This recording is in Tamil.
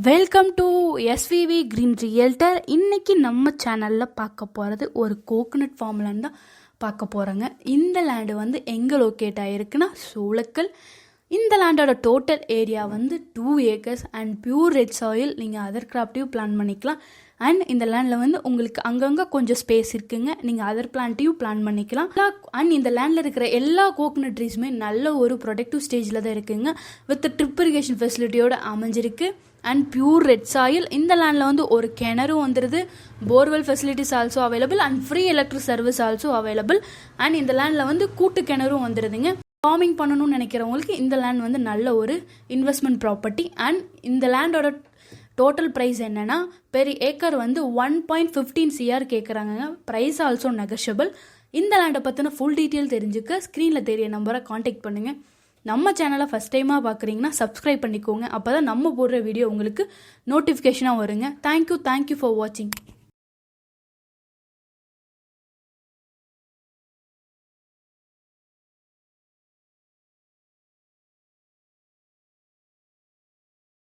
Welcome to SVV green realtor. இன்றைக்கி நம்ம சேனலில் பார்க்க போகிறது ஒரு கோகனட் ஃபார்ம் லேண்ட் தான் பார்க்க போகிறோங்க. இந்த லேண்டு வந்து எங்கே லொக்கேட் ஆகிருக்குன்னா சூளக்கல். இந்த லேண்டோட டோட்டல் ஏரியா வந்து 2 acres and pure red soil. நீங்கள் அதர் கிராப்டையும் பிளான் பண்ணிக்கலாம். அண்ட் இந்த லேண்டில் வந்து உங்களுக்கு அங்கங்கே கொஞ்சம் ஸ்பேஸ் இருக்குங்க, நீங்கள் அதர் பிளான்ட்டையும் பிளான் பண்ணிக்கலாம். அண்ட் இந்த லேண்டில் இருக்கிற எல்லா கோகனட் ட்ரீஸுமே நல்ல ஒரு ப்ரொடக்டிவ் ஸ்டேஜில் தான் இருக்குங்க. வித் ட்ரிப் இரிகேஷன் ஃபெசிலிட்டியோட அமைஞ்சிருக்கு. And pure red soil. இந்த லேண்டில் வந்து ஒரு கிணறும் வந்துடுது, borewell facilities also available and free electric service also available. And இந்த லேண்டில் வந்து கூட்டு கிணறும் வந்துடுதுங்க. ஃபார்மிங் பண்ணணும்னு நினைக்கிறவங்களுக்கு இந்த லேண்ட் வந்து நல்ல ஒரு இன்வெஸ்ட்மெண்ட் ப்ராப்பர்ட்டி. அண்ட் இந்த லேண்டோட டோட்டல் ப்ரைஸ் என்னென்னா பெர் ஏக்கர் வந்து 1.15 CR கேட்குறாங்க. Price also negotiable. இந்த லேண்டை பற்றின ஃபுல் டீட்டெயில் தெரிஞ்சுக்க ஸ்க்ரீனில் தெரிய நம்பரை காண்டாக்ட் பண்ணுங்கள். நம்ம சேனலை ஃபஸ்ட் டைமாக பார்க்குறீங்கன்னா சப்ஸ்கிரைப் பண்ணிக்கோங்க. அப்போ தான் நம்ம போடுற வீடியோ உங்களுக்கு நோட்டிஃபிகேஷனாக வருங்க. தேங்க்யூ ஃபார் வாட்சிங்.